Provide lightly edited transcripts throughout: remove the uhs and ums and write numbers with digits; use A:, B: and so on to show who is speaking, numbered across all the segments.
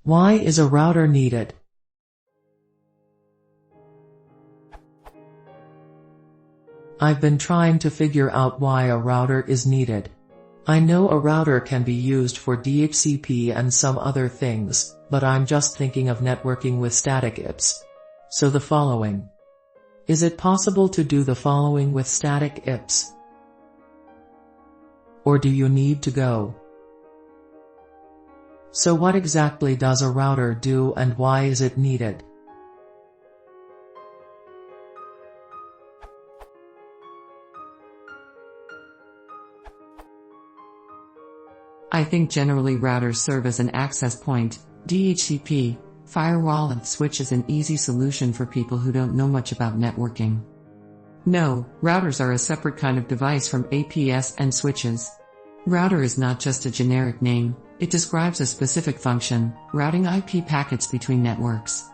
A: Why is a router needed? I've been trying to figure out why a router is needed. I know a router can be used for dhcp and some other things, but I'm just thinking of networking with static IPs. So the following. Is it possible to do the following with static IPs? Or do you need to go? So what exactly does a router do and why is it needed?
B: I think generally routers serve as an access point, dhcp, firewall and switch is an easy solution for people who don't know much about networking. No, routers are a separate kind of device from APs and switches. Router is not just a generic name, it describes a specific function, routing IP packets between networks.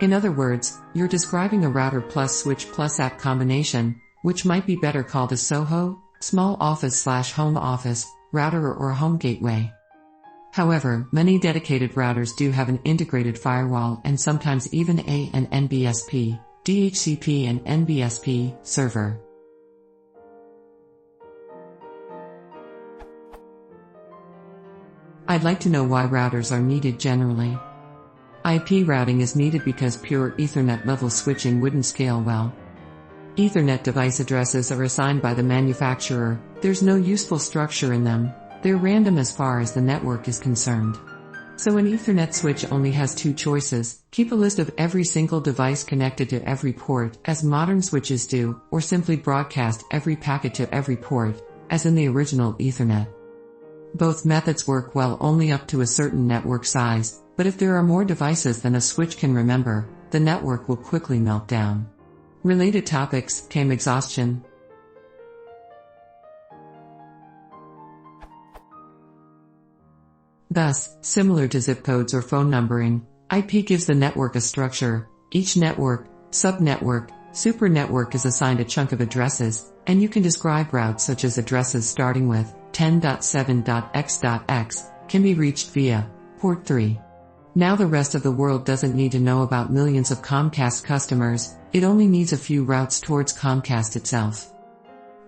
B: In other words, you're describing a router plus switch plus app combination, which might be better called a SOHO, small office/home office, router or home gateway. However, many dedicated routers do have an integrated firewall and sometimes even an NBSP, DHCP and NBSP, server. I'd like to know why routers are needed generally. IP routing is needed because pure Ethernet level switching wouldn't scale well. Ethernet device addresses are assigned by the manufacturer, there's no useful structure in them, they're random as far as the network is concerned. So an Ethernet switch only has two choices: keep a list of every single device connected to every port, as modern switches do, or simply broadcast every packet to every port, as in the original Ethernet. Both methods work well only up to a certain network size, but if there are more devices than a switch can remember, the network will quickly melt down. Related topics: CAM exhaustion. Thus, similar to zip codes or phone numbering, IP gives the network a structure. Each network, subnetwork, supernetwork is assigned a chunk of addresses, and you can describe routes such as addresses starting with 10.7.x.x can be reached via port 3. Now the rest of the world doesn't need to know about millions of Comcast customers, it only needs a few routes towards Comcast itself.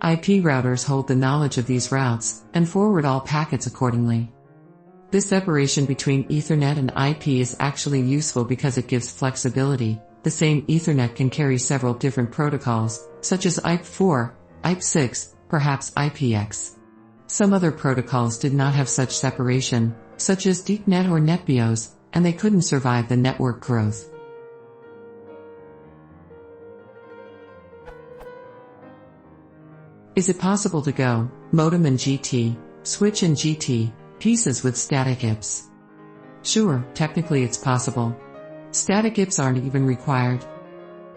B: IP routers hold the knowledge of these routes, and forward all packets accordingly. This separation between Ethernet and IP is actually useful because it gives flexibility. The same Ethernet can carry several different protocols, such as IP4, IP6, perhaps IPX. Some other protocols did not have such separation, such as DeepNet or NetBIOS, and they couldn't survive the network growth. Is it possible to go modem and GT, switch and GT, pieces with static IPs? Sure, technically it's possible. Static IPs aren't even required.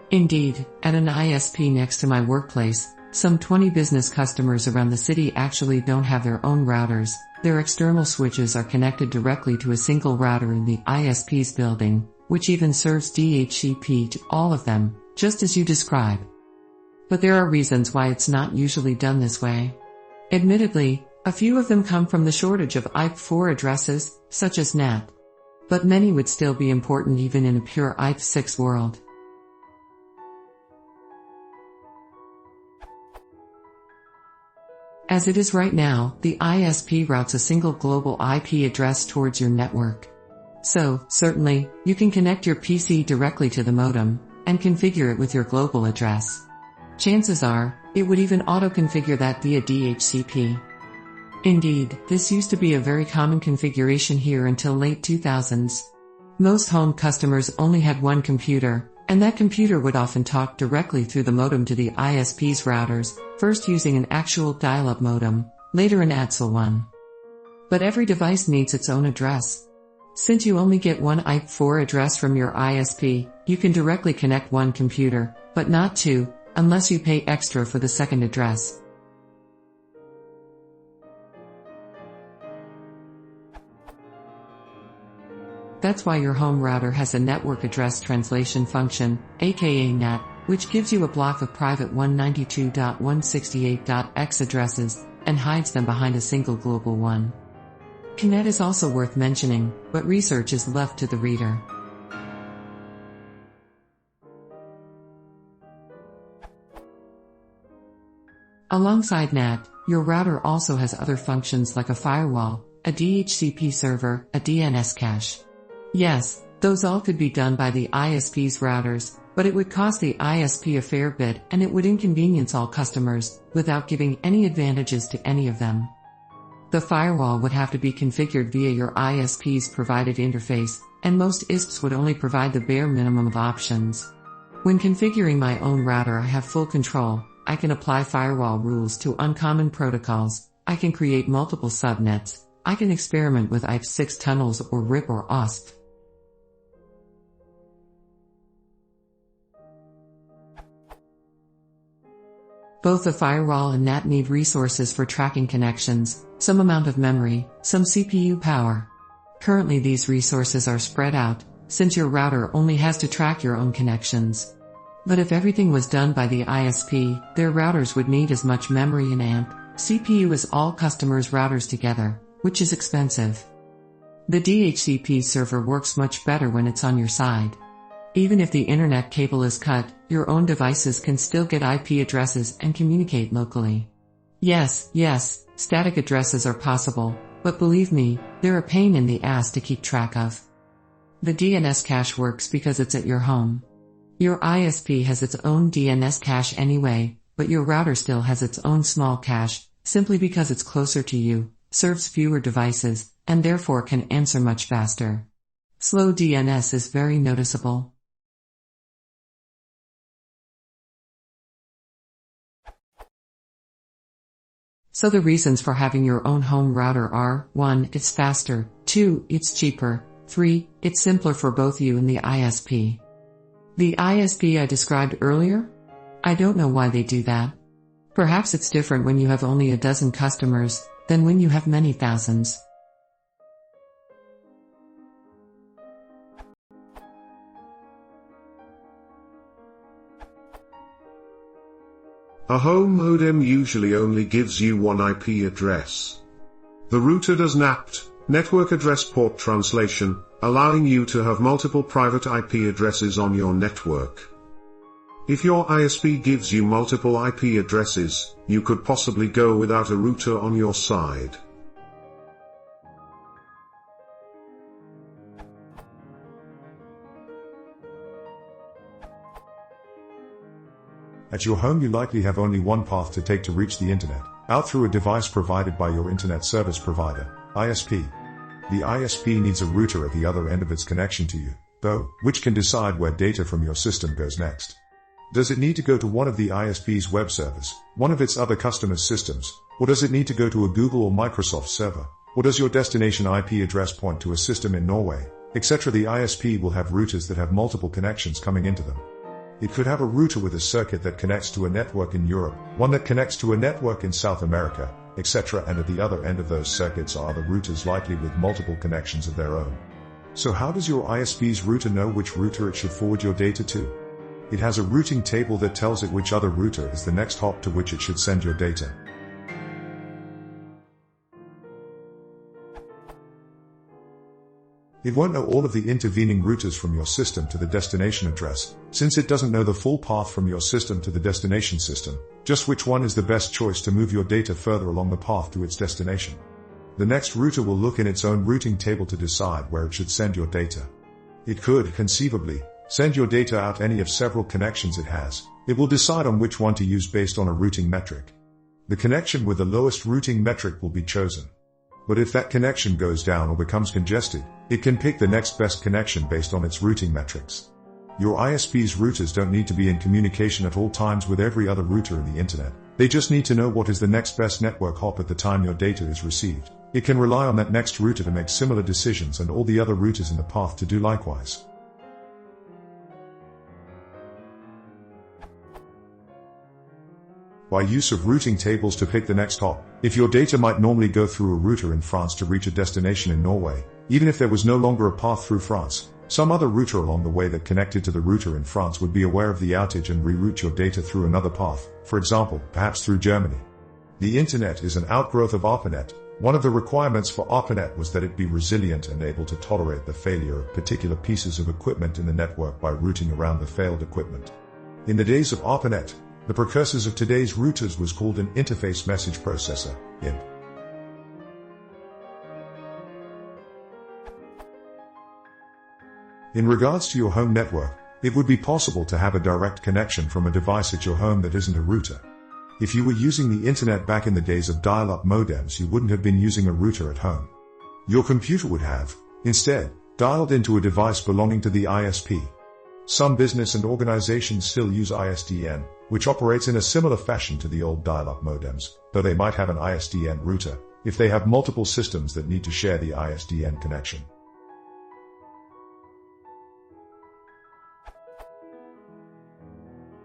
B: Indeed, at an ISP next to my workplace, some 20 business customers around the city actually don't have their own routers. Their external switches are connected directly to a single router in the ISP's building, which even serves DHCP to all of them, just as you describe. But there are reasons why it's not usually done this way. Admittedly, a few of them come from the shortage of IP4 addresses, such as NAT. But many would still be important even in a pure IP6 world. As it is right now, the ISP routes a single global IP address towards your network. So, certainly, you can connect your PC directly to the modem, and configure it with your global address. Chances are, it would even auto-configure that via DHCP. Indeed, this used to be a very common configuration here until late 2000s. Most home customers only had one computer, and that computer would often talk directly through the modem to the ISP's routers, first using an actual dial-up modem, later an ADSL one. But every device needs its own address. Since you only get one IP4 address from your ISP, you can directly connect one computer, but not two, unless you pay extra for the second address. That's why your home router has a network address translation function, aka NAT, which gives you a block of private 192.168.x addresses, and hides them behind a single global one. Kinet is also worth mentioning, but research is left to the reader. Alongside NAT, your router also has other functions like a firewall, a DHCP server, a DNS cache. Yes, those all could be done by the ISP's routers, but it would cost the ISP a fair bit and it would inconvenience all customers, without giving any advantages to any of them. The firewall would have to be configured via your ISP's provided interface, and most ISPs would only provide the bare minimum of options. When configuring my own router, I have full control. I can apply firewall rules to uncommon protocols, I can create multiple subnets, I can experiment with IPv6 tunnels or RIP or OSP. Both the firewall and NAT need resources for tracking connections, some amount of memory, some CPU power. Currently these resources are spread out, since your router only has to track your own connections. But if everything was done by the ISP, their routers would need as much memory and AMP, CPU as all customers' routers together, which is expensive. The DHCP server works much better when it's on your side. Even if the internet cable is cut, your own devices can still get IP addresses and communicate locally. Yes, static addresses are possible, but believe me, they're a pain in the ass to keep track of. The DNS cache works because it's at your home. Your ISP has its own DNS cache anyway, but your router still has its own small cache, simply because it's closer to you, serves fewer devices, and therefore can answer much faster. Slow DNS is very noticeable. So the reasons for having your own home router are, 1. It's faster, 2. It's cheaper, 3. It's simpler for both you and the ISP. The ISP I described earlier? I don't know why they do that. Perhaps it's different when you have only a dozen customers, than when you have many thousands.
C: A home modem usually only gives you one IP address. The router does NAPT, Network Address Port Translation, allowing you to have multiple private IP addresses on your network. If your ISP gives you multiple IP addresses, you could possibly go without a router on your side.
D: At your home you likely have only one path to take to reach the internet, out through a device provided by your internet service provider, ISP. The ISP needs a router at the other end of its connection to you, though, which can decide where data from your system goes next. Does it need to go to one of the ISP's web servers, one of its other customers' systems, or does it need to go to a Google or Microsoft server, or does your destination IP address point to a system in Norway, etc.? The ISP will have routers that have multiple connections coming into them. It could have a router with a circuit that connects to a network in Europe, one that connects to a network in South America, etc. And at the other end of those circuits are other routers likely with multiple connections of their own. So how does your ISP's router know which router it should forward your data to? It has a routing table that tells it which other router is the next hop to which it should send your data. It won't know all of the intervening routers from your system to the destination address, since it doesn't know the full path from your system to the destination system, just which one is the best choice to move your data further along the path to its destination. The next router will look in its own routing table to decide where it should send your data. It could, conceivably, send your data out any of several connections it has. It will decide on which one to use based on a routing metric. The connection with the lowest routing metric will be chosen. But if that connection goes down or becomes congested, it can pick the next best connection based on its routing metrics. Your ISP's routers don't need to be in communication at all times with every other router in the internet. They just need to know what is the next best network hop at the time your data is received. It can rely on that next router to make similar decisions and all the other routers in the path to do likewise. By use of routing tables to pick the next hop, if your data might normally go through a router in France to reach a destination in Norway, even if there was no longer a path through France, some other router along the way that connected to the router in France would be aware of the outage and reroute your data through another path, for example, perhaps through Germany. The internet is an outgrowth of ARPANET, One of the requirements for ARPANET was that it be resilient and able to tolerate the failure of particular pieces of equipment in the network by routing around the failed equipment. In the days of ARPANET, the precursors of today's routers was called an interface message processor, IMP. In regards to your home network, it would be possible to have a direct connection from a device at your home that isn't a router. If you were using the internet back in the days of dial-up modems, you wouldn't have been using a router at home. Your computer would have, instead, dialed into a device belonging to the ISP. Some business and organizations still use ISDN, which operates in a similar fashion to the old dial-up modems, though they might have an ISDN router, if they have multiple systems that need to share the ISDN connection.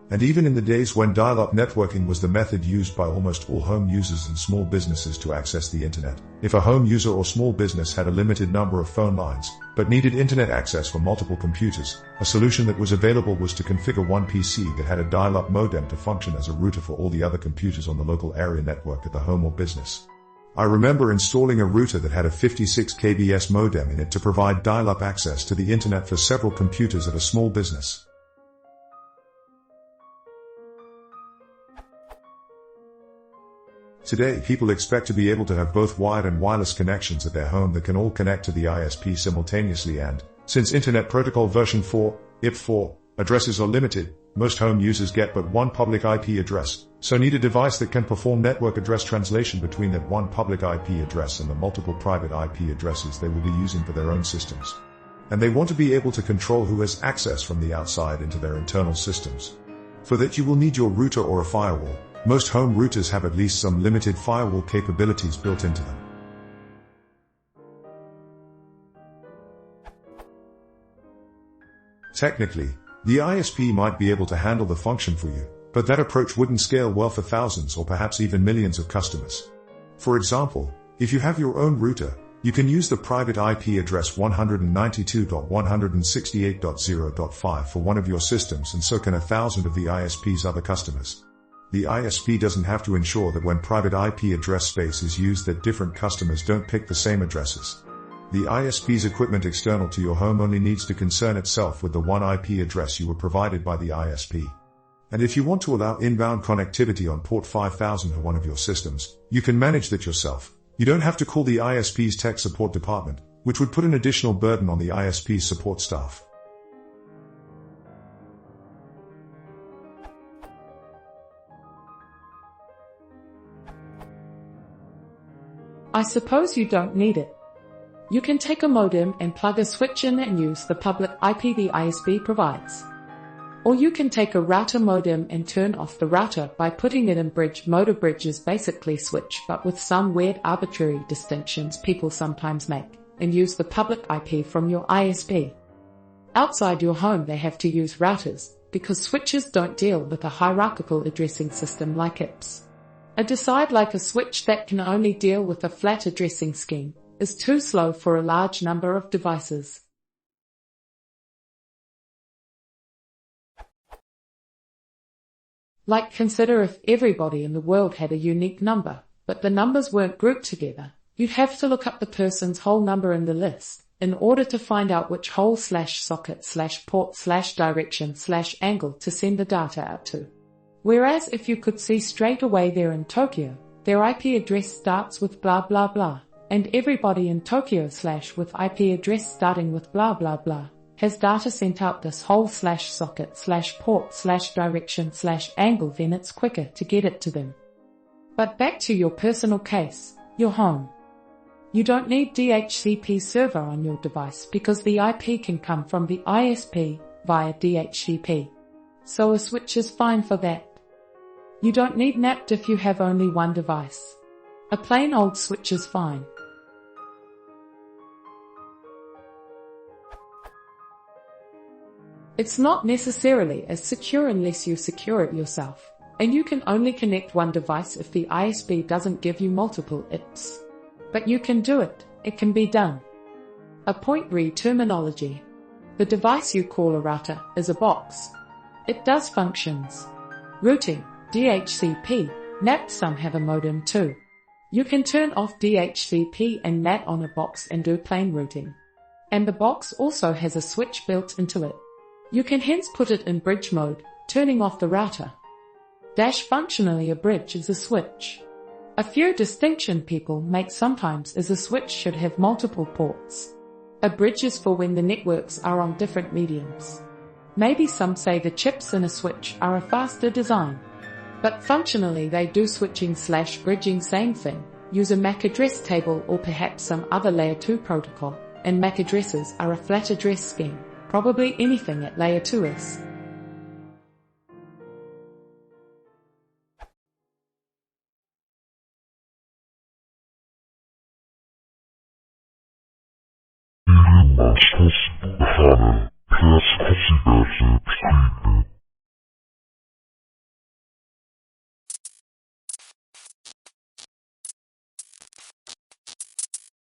D: And even in the days when dial-up networking was the method used by almost all home users and small businesses to access the internet, if a home user or small business had a limited number of phone lines, but needed internet access for multiple computers, a solution that was available was to configure one PC that had a dial-up modem to function as a router for all the other computers on the local area network at the home or business. I remember installing a router that had a 56 kbs modem in it to provide dial-up access to the internet for several computers at a small business. Today, people expect to be able to have both wired and wireless connections at their home that can all connect to the ISP simultaneously, and, since Internet Protocol version 4, IP4, addresses are limited, most home users get but one public IP address, so need a device that can perform network address translation between that one public IP address and the multiple private IP addresses they will be using for their own systems. And they want to be able to control who has access from the outside into their internal systems. For that you will need your router or a firewall. Most home routers have at least some limited firewall capabilities built into them. Technically, the ISP might be able to handle the function for you, but that approach wouldn't scale well for thousands or perhaps even millions of customers. For example, if you have your own router, you can use the private IP address 192.168.0.5 for one of your systems, and so can 1,000 of the ISP's other customers. The ISP doesn't have to ensure that when private IP address space is used that different customers don't pick the same addresses. The ISP's equipment external to your home only needs to concern itself with the one IP address you were provided by the ISP. And if you want to allow inbound connectivity on port 5000 to one of your systems, you can manage that yourself. You don't have to call the ISP's tech support department, which would put an additional burden on the ISP's support staff.
E: I suppose you don't need it. You can take a modem and plug a switch in and use the public IP the ISP provides. Or you can take a router modem and turn off the router by putting it in bridge mode. A bridge is basically switch, but with some weird arbitrary distinctions people sometimes make, and use the public IP from your ISP. Outside your home they have to use routers, because switches don't deal with a hierarchical addressing system like IPS. A decide like a switch that can only deal with a flat addressing scheme is too slow for a large number of devices. Like, consider if everybody in the world had a unique number, but the numbers weren't grouped together. You'd have to look up the person's whole number in the list in order to find out which hole/socket/port/direction/angle to send the data out to. Whereas if you could see straight away they're in Tokyo, their IP address starts with blah blah blah, and everybody in Tokyo with IP address starting with blah blah blah has data sent out this hole/socket/port/direction/angle, then it's quicker to get it to them. But back to your personal case, your home. You don't need DHCP server on your device because the IP can come from the ISP via DHCP. So a switch is fine for that. You don't need NAT if you have only one device. A plain old switch is fine. It's not necessarily as secure unless you secure it yourself, and you can only connect one device if the ISP doesn't give you multiple IPs. But you can do it, it can be done. A point terminology. The device you call a router is a box. It does functions. Routing, DHCP, NAT, some have a modem too. You can turn off dhcp and NAT on a box and do plain routing. And the box also has a switch built into it. You can hence put it in bridge mode, turning off the router. Functionally a bridge is a switch. A few distinction people make sometimes is a switch should have multiple ports. A bridge is for when the networks are on different mediums. Maybe some say the chips in a switch are a faster design. But functionally they do switching/bridging same thing, use a MAC address table or perhaps some other layer 2 protocol, and MAC addresses are a flat address scheme, probably anything at layer 2 is.
F: Must possible have PS Copy version